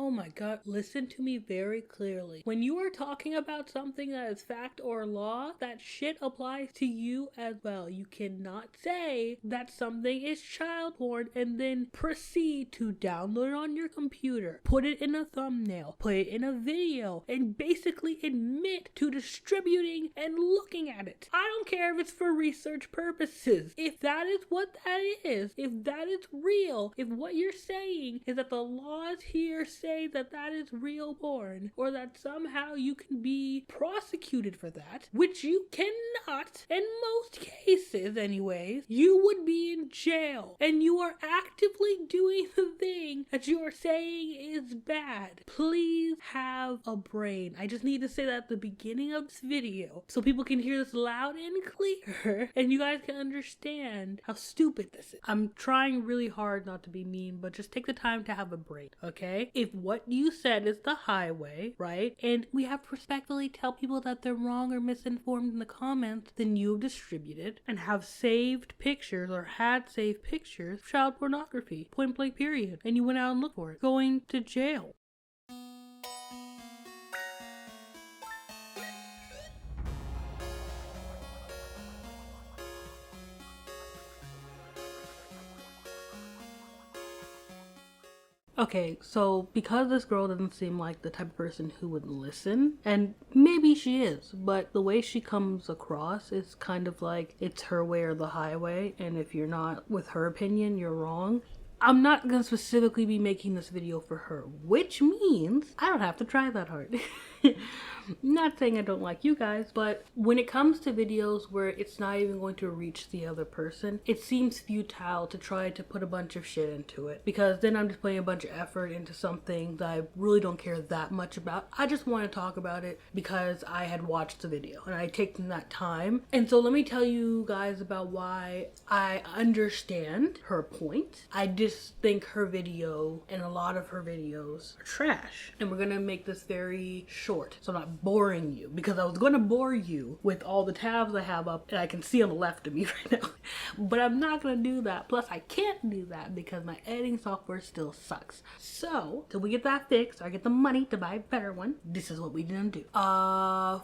Oh my God, listen to me very clearly. When you are talking about something that is fact or law, that shit applies to you as well. You cannot say that something is child porn and then proceed to download it on your computer, put it in a thumbnail, put it in a video, and basically admit to distributing and looking at it. I don't care if it's for research purposes. If that is what that is, if that is real, if what you're saying is that the laws here say that that is real porn, or that somehow you can be prosecuted for that, which you cannot, in most cases anyways, you would be in jail, and you are actively doing the thing that you are saying is bad. Please have a brain. I just need to say that at the beginning of this video so people can hear this loud and clear and you guys can understand how stupid this is. I'm trying really hard not to be mean, but just take the time to have a brain, okay? If what you said is the highway, right, and we have to respectfully tell people that they're wrong or misinformed in the comments, then you've distributed and have saved pictures or had saved pictures of child pornography, point blank period, and you went out and looked for it, going to jail. Okay, so because this girl doesn't seem like the type of person who would listen, and maybe she is, but the way she comes across is kind of like it's her way or the highway, and if you're not with her opinion, you're wrong. I'm not going to specifically be making this video for her, which means I don't have to try that hard. Not saying I don't like you guys, but when it comes to videos where it's not even going to reach the other person, it seems futile to try to put a bunch of shit into it, because then I'm just putting a bunch of effort into something that I really don't care that much about. I just want to talk about it because I had watched the video and I had taken that time. And so let me tell you guys about why I understand her point. I just think her video and a lot of her videos are trash. And we're gonna make this very short, so I'm not boring you, because I was going to bore you with all the tabs I have up and I can see on the left of me right now, but I'm not going to do that. Plus I can't do that because my editing software still sucks. So till we get that fixed or I get the money to buy a better one, this is what we gonna do.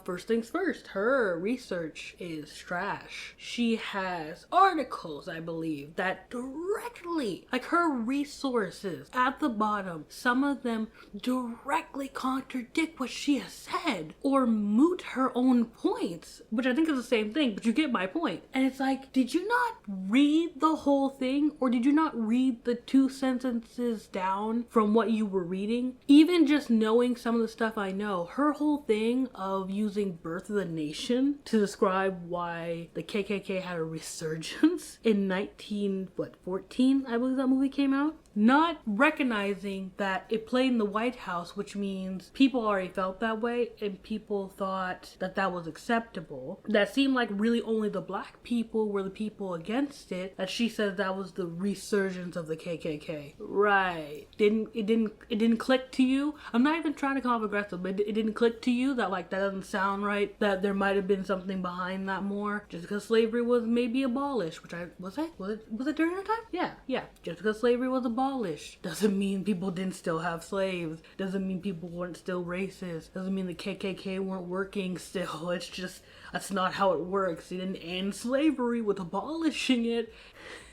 First things first, her research is trash. She has articles, I believe, that directly, like her resources at the bottom, some of them directly contradict what she has said or moot her own points, which I think is the same thing, but you get my point. And it's like, did you not read the whole thing, or did you not read the 2 sentences down from what you were reading? Even just knowing some of the stuff I know, her whole thing of using Birth of the Nation to describe why the KKK had a resurgence in 1914, I believe that movie came out, not recognizing that it played in the White House, which means people already felt that way and people thought that that was acceptable. That seemed like really only the black people were the people against it, that she said that was the resurgence of the KKK. Right. It didn't click to you? I'm not even trying to come off aggressive, but it didn't click to you that like that doesn't sound right, that there might have been something behind that more, just because slavery was maybe abolished, which was it during that time? Yeah. Just because slavery was abolished doesn't mean people didn't still have slaves, doesn't mean people weren't still racist, doesn't mean the KKK weren't working still. It's just, that's not how it works. It didn't end slavery with abolishing it.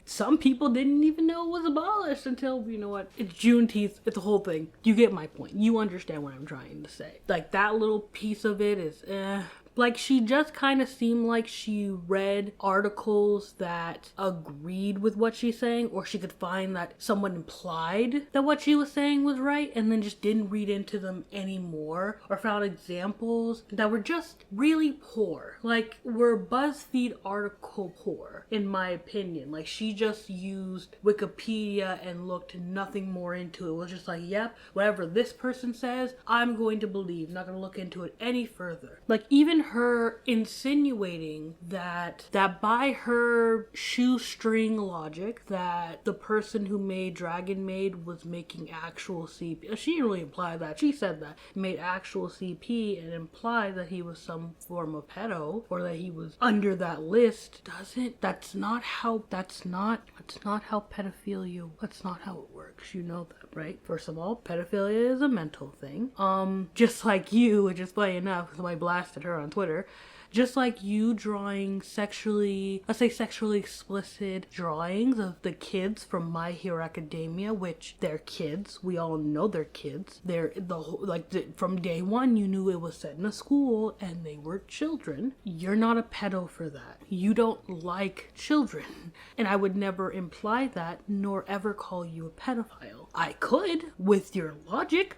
Some people didn't even know it was abolished until, you know what, it's Juneteenth, it's the whole thing. You get my point. You understand what I'm trying to say. Like, that little piece of it is, like, she just kind of seemed like she read articles that agreed with what she's saying, or she could find that someone implied that what she was saying was right and then just didn't read into them anymore, or found examples that were just really poor. Like, were BuzzFeed article poor, in my opinion. Like, she just used Wikipedia and looked nothing more into it. It was just like, yep, whatever this person says, I'm going to believe. I'm not going to look into it any further. Like, even her insinuating that by her shoestring logic that the person who made Dragon Maid was making actual CP. She didn't really imply that. She said that made actual CP and implied that he was some form of pedo or that he was under that list. That's not how pedophilia, that's not how it works. You know that, right? First of all, pedophilia is a mental thing. Just like you, which is funny enough, because I blasted her on Twitter. Just like you drawing sexually explicit drawings of the kids from My Hero Academia, which they're kids. We all know they're kids. From day one, you knew it was set in a school and they were children. You're not a pedo for that. You don't like children. And I would never imply that, nor ever call you a pedophile. I could, with your logic.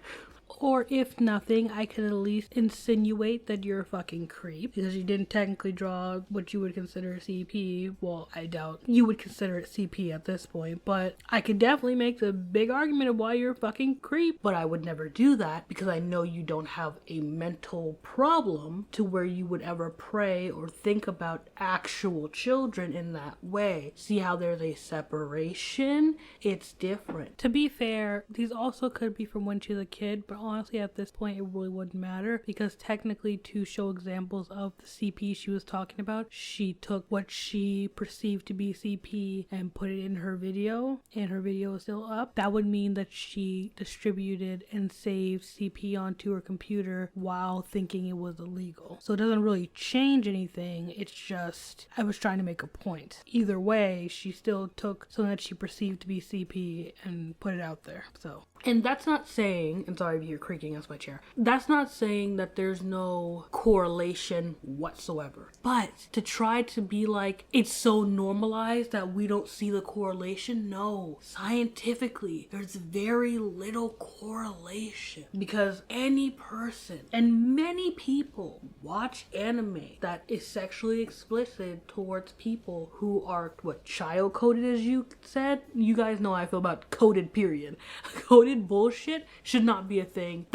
Or if nothing, I could at least insinuate that you're a fucking creep because you didn't technically draw what you would consider CP. Well, I doubt you would consider it CP at this point, but I could definitely make the big argument of why you're a fucking creep. But I would never do that because I know you don't have a mental problem to where you would ever pray or think about actual children in that way. See how there's a separation? It's different. To be fair, these also could be from when she's a kid, but honestly at this point it really wouldn't matter because technically to show examples of the CP she was talking about, she took what she perceived to be CP and put it in her video, and her video is still up. That would mean that she distributed and saved CP onto her computer while thinking it was illegal. So it doesn't really change anything, it's just I was trying to make a point. Either way, she still took something that she perceived to be CP and put it out there. So, and that's not saying, and sorry if you're creaking against my chair, that's not saying that there's no correlation whatsoever. But to try to be like, it's so normalized that we don't see the correlation, no. Scientifically, there's very little correlation because any person and many people watch anime that is sexually explicit towards people who are, child coded, as you said? You guys know how I feel about coded, period. Coded bullshit should not be a thing.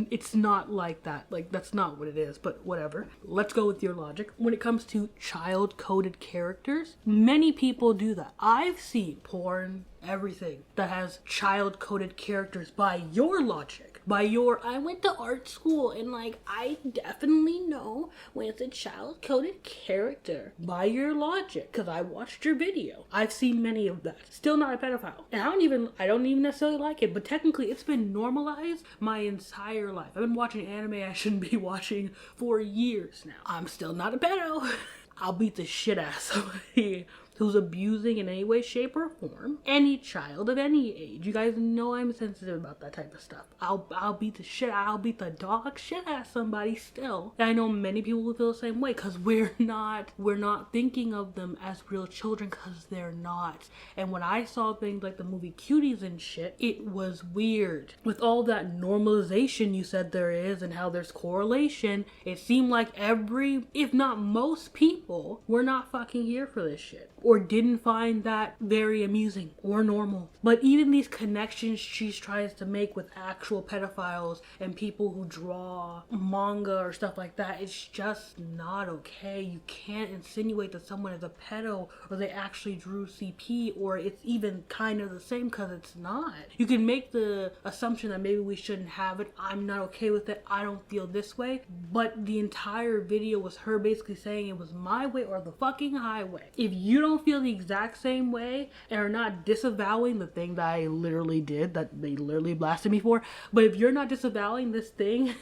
It's not like that. Like, that's not what it is, but whatever. Let's go with your logic. When it comes to child coded characters, many people do that. I've seen porn, everything that has child coded characters by your logic. I went to art school and I definitely know when it's a child coded character by your logic because I watched your video. I've seen many of that. Still not a pedophile. And I don't even necessarily like it, but technically it's been normalized my entire life. I've been watching anime I shouldn't be watching for years now. I'm still not a pedo. I'll beat the shit out of somebody who's abusing in any way, shape, or form any child of any age. You guys know I'm sensitive about that type of stuff. I'll beat the dog shit out of somebody still. And I know many people will feel the same way because we're not thinking of them as real children because they're not. And when I saw things like the movie Cuties and shit, it was weird. With all that normalization you said there is and how there's correlation, it seemed like every, if not most people, were not fucking here for this shit. Or didn't find that very amusing or normal. But even these connections she tries to make with actual pedophiles and people who draw manga or stuff like that, it's just not okay. You can't insinuate that someone is a pedo or they actually drew CP or it's even kind of the same because it's not. You can make the assumption that maybe we shouldn't have it. I'm not okay with it. I don't feel this way. But the entire video was her basically saying it was my way or the fucking highway. If you don't feel the exact same way and are not disavowing the thing that I literally did, that they literally blasted me for, but if you're not disavowing this thing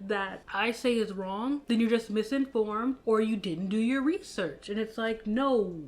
that I say is wrong, then you're just misinformed or you didn't do your research. And it's like, no,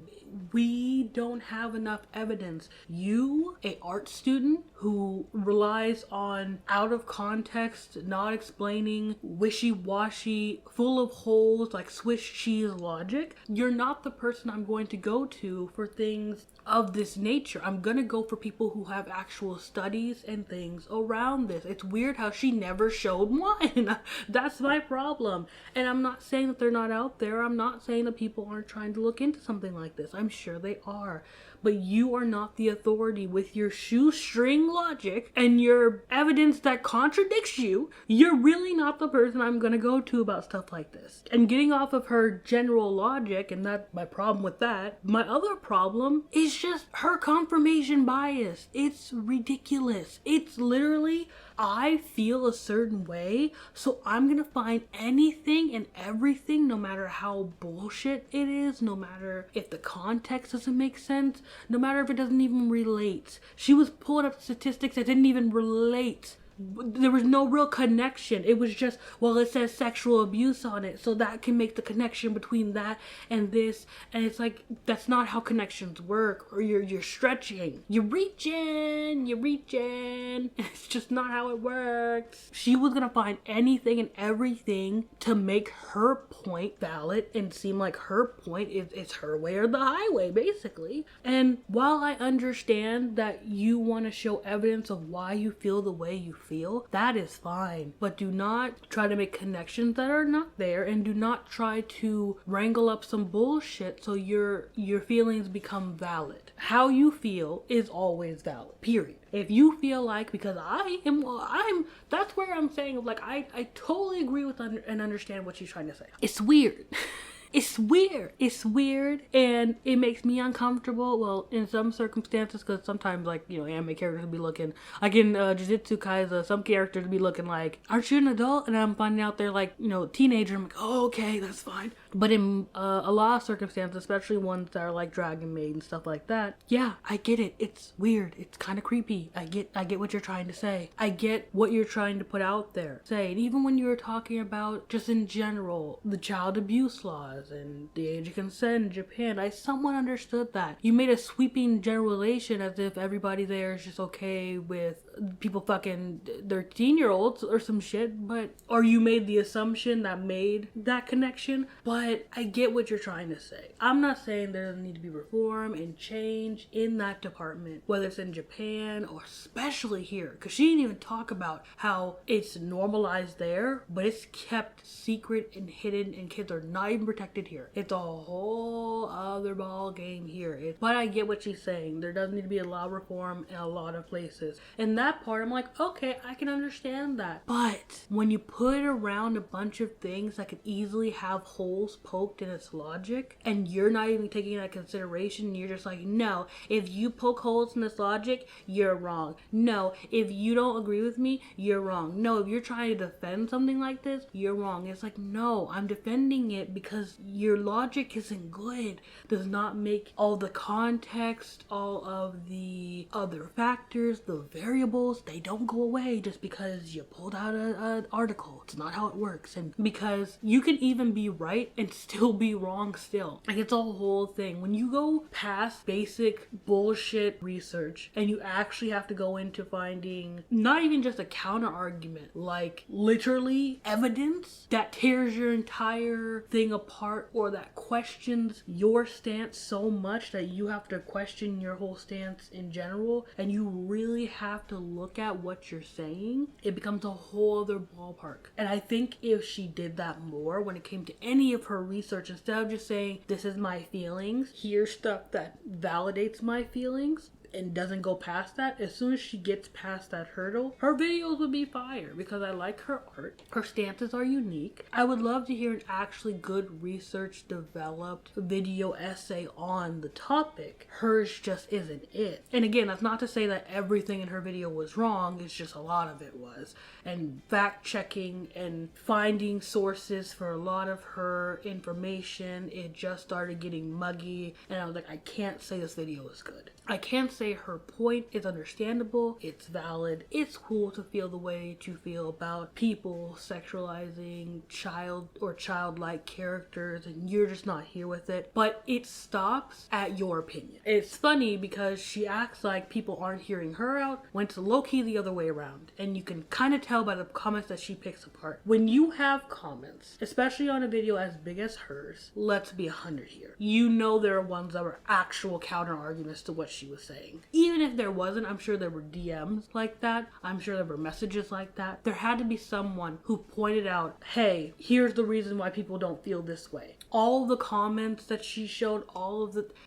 we don't have enough evidence. You, a art student who relies on out of context, not explaining, wishy-washy, full of holes, like Swiss cheese logic, you're not the person I'm going to go to for things of this nature. I'm gonna go for people who have actual studies and things around this. It's weird how she never showed one. That's my problem. And I'm not saying that they're not out there. I'm not saying that people aren't trying to look into something like this. I'm sure they are. but you are not the authority with your shoestring logic and your evidence that contradicts you. You're really not the person I'm gonna go to about stuff like this. And getting off of her general logic, and that's my problem with that, my other problem is just her confirmation bias. It's ridiculous. It's literally, I feel a certain way, so I'm gonna find anything and everything, no matter how bullshit it is, no matter if the context doesn't make sense, no matter if it doesn't even relate. She was pulling up statistics that didn't even relate. There was no real connection. It was just, well, it says sexual abuse on it, so that can make the connection between that and this. And it's like, that's not how connections work. Or you're stretching, you're reaching. It's just not how it works. She was gonna find anything and everything to make her point valid and seem like her point is her way or the highway, basically. And while I understand that you want to show evidence of why you feel the way you feel, that is fine, but do not try to make connections that are not there, and do not try to wrangle up some bullshit so your feelings become valid. How you feel is always valid, period. If you feel like, because that's where I'm saying, like, I totally agree with and understand what she's trying to say. It's weird. It's weird, and it makes me uncomfortable, well, in some circumstances, because sometimes, like, anime characters be looking, like in Jujutsu Kaisen, some characters be looking like, aren't you an adult? And I'm finding out they're like, teenager. I'm like, oh, okay, that's fine. But in a lot of circumstances, especially ones that are like Dragon Maid and stuff like that, yeah, I get it. It's weird. It's kind of creepy. I get what you're trying to say. I get what you're trying to put out there. And even when you were talking about, just in general, the child abuse laws and the age of consent in Japan, I somewhat understood that. You made a sweeping generalization as if everybody there is just okay with people fucking their 13-year-olds or some shit, or you made the assumption that made that connection. But I get what you're trying to say. I'm not saying there doesn't need to be reform and change in that department, whether it's in Japan or especially here, because she didn't even talk about how it's normalized there, but it's kept secret and hidden, and kids are not even protected here. It's a whole other ball game here. But I get what she's saying. There does need to be a lot of reform in a lot of places, and that part I'm like, okay, I can understand that. But when you put around a bunch of things that could easily have holes poked in its logic, and you're not even taking that into consideration, you're just like, no, if you poke holes in this logic, you're wrong. No, if you don't agree with me, you're wrong. No, if you're trying to defend something like this, you're wrong. It's like, no, I'm defending it because your logic isn't good. Does not make all the context, all of the other factors, the variables, they don't go away just because you pulled out an article. It's not how it works. And because you can even be right and still be wrong still. Like, it's a whole thing. When you go past basic bullshit research and you actually have to go into finding not even just a counter argument, like literally evidence that tears your entire thing apart, or that questions your stance so much that you have to question your whole stance in general, and you really have to look at what you're saying, it becomes a whole other ballpark. And I think if she did that more when it came to any of her research, instead of just saying, this is my feelings, here's stuff that validates my feelings, and doesn't go past that, as soon as she gets past that hurdle, her videos would be fire, because I like her art. Her stances are unique. I would love to hear an actually good research developed video essay on the topic. Hers just isn't it. And again, that's not to say that everything in her video was wrong, it's just a lot of it was. And fact checking and finding sources for a lot of her information, it just started getting muggy, and I was like, I can't say this video is good. I can't say her point is understandable, it's valid, it's cool to feel the way that you feel about people sexualizing child or childlike characters, and you're just not here with it, but it stops at your opinion. It's funny because she acts like people aren't hearing her out when it's low-key the other way around, and you can kind of tell by the comments that she picks apart. When you have comments, especially on a video as big as hers, let's be 100 here, you know there are ones that were actual counter arguments to what she was saying. something. Even if there wasn't, I'm sure there were DMs like that. I'm sure there were messages like that. There had to be someone who pointed out, hey, here's the reason why people don't feel this way. All the comments that she showed,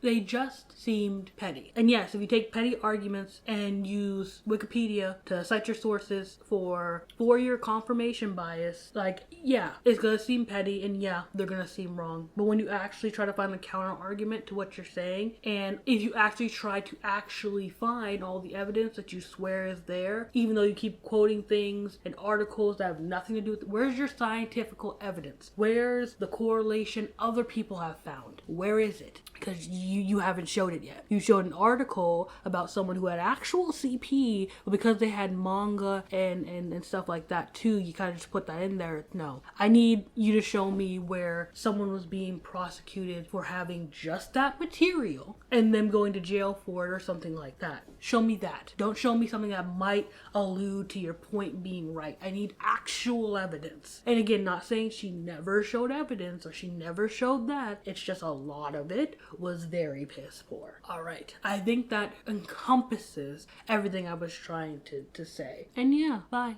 they just seemed petty. And yes, if you take petty arguments and use Wikipedia to cite your sources for your confirmation bias, like, yeah, it's gonna seem petty, and yeah, they're gonna seem wrong. But when you actually try to find a counter argument to what you're saying, and if you actually try to actually find all the evidence that you swear is there, even though you keep quoting things and articles that have nothing to do with it, where's your scientific evidence? Where's the correlation other people have found? Where is it? Because you haven't showed it yet. You showed an article about someone who had actual CP, but because they had manga and stuff like that too, you kind of just put that in there. No. I need you to show me where someone was being prosecuted for having just that material and them going to jail for it or something like that. Show me that. Don't show me something that might allude to your point being right. I need actual evidence. And again, not saying she never showed evidence or she never showed that. It's just a lot of it was very piss poor. All right. I think that encompasses everything I was trying to say. And yeah, bye.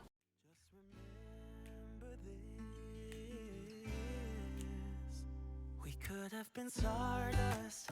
We could have been stardust.